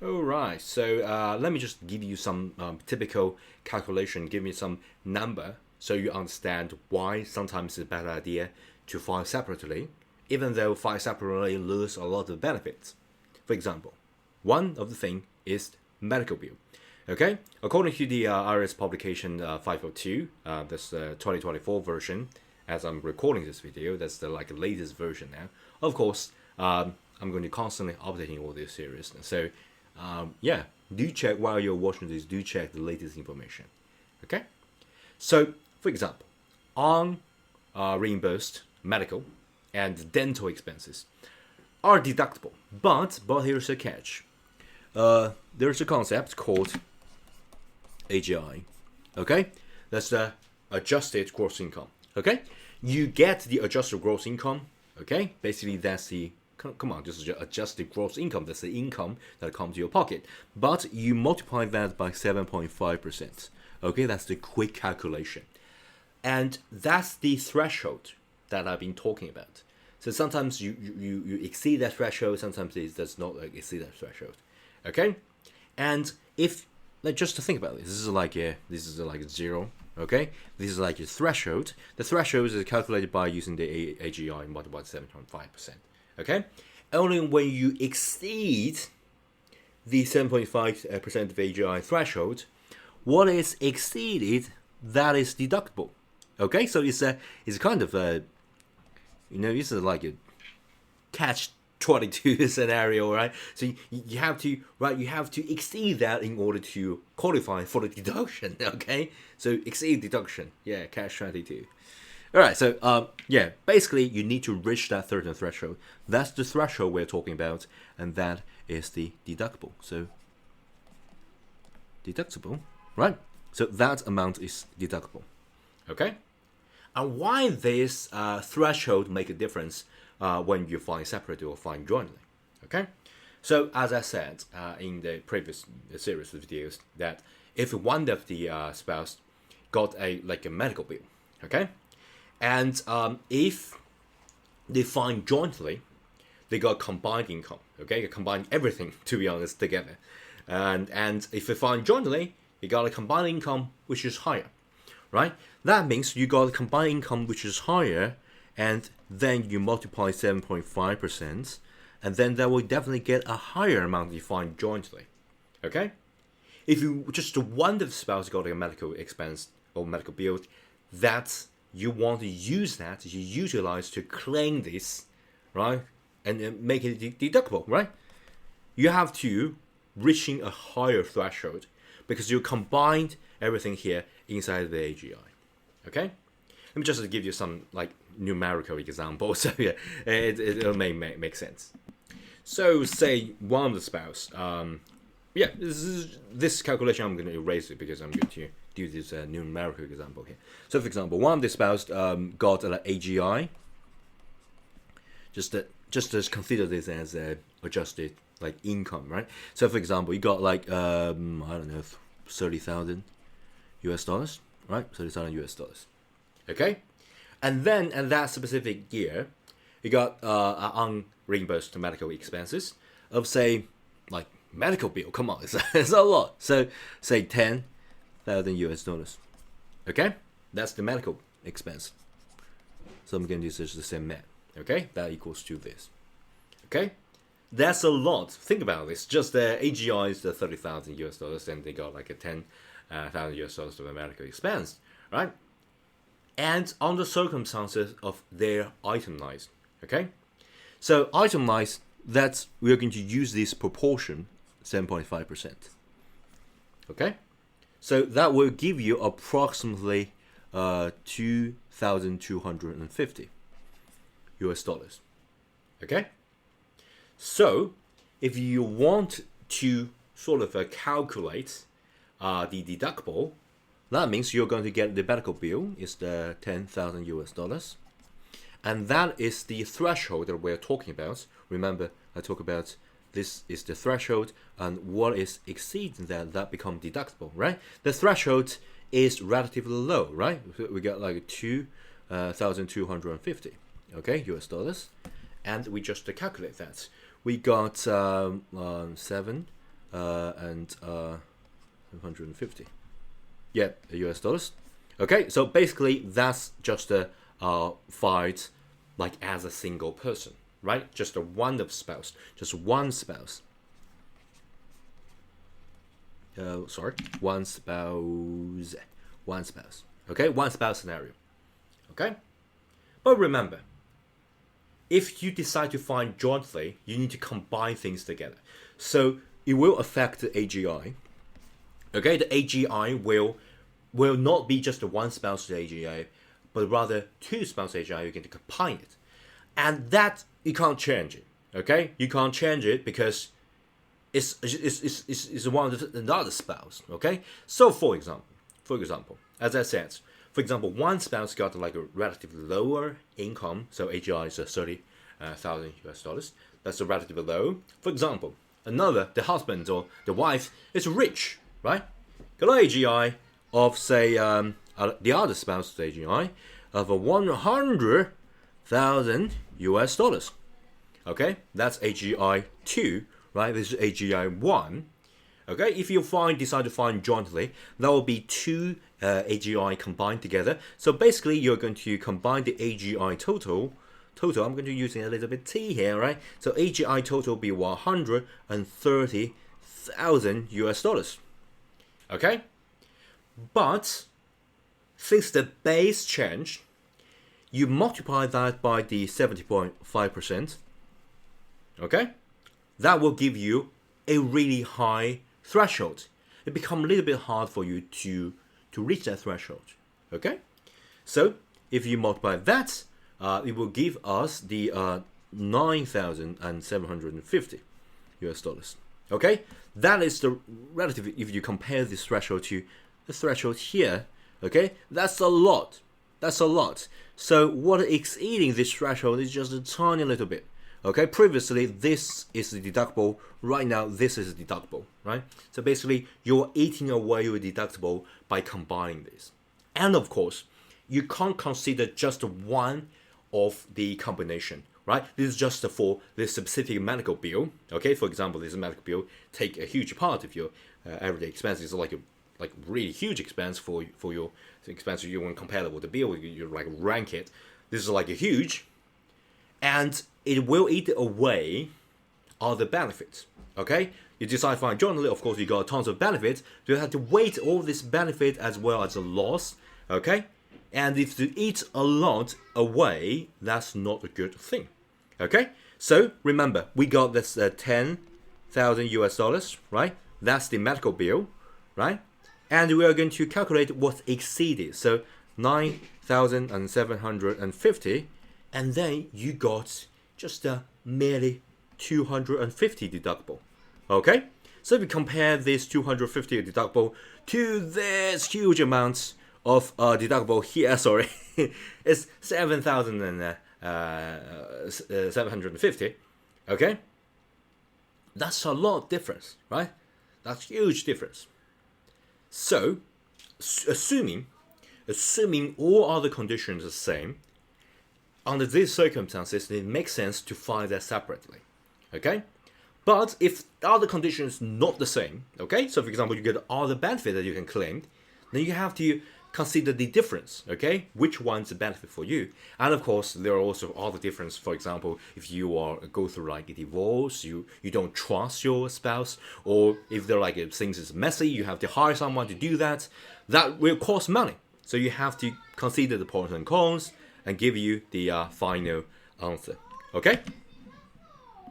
Alright, so let me just give you some typical calculation, give me some number so you understand why sometimes it's a better idea to file separately, even though file separately lose a lot of benefits. For example, one of the thing is medical bill. Okay, according to the IRS publication 502, that's the 2024 version. As I'm recording this video, that's the latest version now. Of course, I'm going to constantly updating all this series. So, yeah, do check while you're watching this. Do check the latest information. Okay, so for example, on reimbursed medical and dental expenses are deductible, but here's a catch. There's a concept called AGI. Okay, that's the adjusted gross income. Okay, you get the adjusted gross income. Okay, basically that's the come on, this is just adjusted gross income. That's the income that comes to your pocket, but you multiply that by 7.5%. Okay, that's the quick calculation, and that's the threshold that I've been talking about. So sometimes you exceed that threshold, sometimes it does not exceed that threshold. Okay, and if just to think about this is like zero. Okay, this is like a threshold. The threshold is calculated by using the AGI multiplied by 7.5%. Okay, only when you exceed the 7.5% of AGI threshold, what is exceeded, that is deductible. Okay, so it's kind of a it's like a catch-22 scenario, right? So you have to exceed that in order to qualify for the deduction. Okay, so exceed deduction, yeah, catch-22. All right, so yeah, basically you need to reach that certain threshold. That's the threshold we're talking about, and that is the deductible. So deductible, right? So that amount is deductible. Okay, and why this threshold make a difference when you file separately or file jointly? Okay, so as I said in the previous series of videos, that if one of the spouse got a medical bill, okay, and if they file jointly, they got combined income. Okay, combine everything, to be honest, together, and if they file jointly, you got a combined income which is higher, right? That means you got a combined income which is higher, and then you multiply 7.5%, and then that will definitely get a higher amount you find jointly. Okay? If you just one of the spouse got a medical expense or medical bill, that you want to use that, you utilize to claim this, right? And make it deductible, right? You have to reaching a higher threshold because you combined everything here inside the AGI. Okay? Let me just give you some numerical example, so yeah, it'll make sense. So say one of the spouse, yeah, this calculation I'm going to erase it because I'm going to do this numerical example here. So for example, one of the spouse got an AGI. Just consider this as adjusted income, right? So for example, you got I don't know, $30,000 US, right? $30,000 US. Okay, and then in that specific year, you got unreimbursed medical expenses of say medical bill. Come on, it's a lot. So say $10,000 US. Okay, that's the medical expense. So I'm going to use the same math. Okay, that equals to this. Okay, that's a lot. Think about this. Just the AGI is the $30,000 US, and they got a $10,000 US of a medical expense, right? And on the circumstances of their itemized. Okay, so itemized, that's we are going to use this proportion 7.5%. Okay, so that will give you approximately 2,250 US dollars. Okay, so if you want to sort of calculate the deductible, that means you're going to get the medical bill is the 10,000 US dollars, and that is the threshold that we're talking about. Remember, I talk about this is the threshold, and what is exceeding that become deductible, right? The threshold is relatively low, right? We got 2,250, okay, US dollars, and we just calculate that. We got 7 and 750. Yeah, US dollars. Okay, so basically that's just a fight like as a single person, right? Just a one spouse, just one spouse. One spouse. Okay, one spouse scenario. Okay, but remember, if you decide to find jointly, you need to combine things together. So it will affect the AGI. Okay, the AGI will not be just a one spouse AGI, but rather two spouse AGI. You can combine it, and that you can't change it. Okay, you can't change it because it's one of another spouse. Okay, so for example, as I said, for example, one spouse got like a relatively lower income, so AGI is 30,000 US dollars. That's a relatively low. For example, the husband or the wife is rich, right? Got an AGI of say the other spouse's AGI of 100,000 US dollars. Okay, that's AGI 2, right? This is AGI 1. Okay, if you decide to find jointly, that will be two AGI combined together. So basically, you're going to combine the AGI total. I'm going to use a little bit T here, right? So AGI total will be 130,000 US dollars. Okay, but since the base changed, you multiply that by the 70.5%. Okay, that will give you a really high threshold. It becomes a little bit hard for you to reach that threshold. Okay, so if you multiply that, it will give us the 9,750 US dollars. Okay, that is the relative. If you compare this threshold to the threshold here, okay, that's a lot. So what exceeding this threshold is just a tiny little bit. Okay, previously this is the deductible. Right now this is the deductible, right? So basically you're eating away your deductible by combining this. And of course, you can't consider just one of the combination, right? This is just for this specific medical bill. Okay, for example, this medical bill take a huge part of your everyday expenses, like really huge expense for your expense. You want to compare it with the bill, you like rank it. This is like a huge, and it will eat away all the benefits. Okay, you decide to find jointly. Of course, you got tons of benefits. You have to weight all this benefit as well as a loss. Okay, and if you eat a lot away, that's not a good thing. Okay, so remember, we got this 10,000 US dollars, right? That's the medical bill, right? And we are going to calculate what exceeded. So 9,750, and then you got just merely 250 deductible. Okay, so if you compare this 250 deductible to this huge amount of deductible here, sorry, it's 7,750. Okay, that's a lot of difference, right? That's huge difference. So, assuming all other conditions are the same, under these circumstances, it makes sense to find that separately. Okay, but if the other condition is not the same, okay, so for example, you get all the benefit that you can claim, then you have to consider the difference. Okay, which one's the benefit for you? And of course, there are also other difference. For example, if you go through like a divorce, you don't trust your spouse, or if they're like things is messy, you have to hire someone to do that. That will cost money. So you have to consider the pros and cons and give you the final answer. Okay.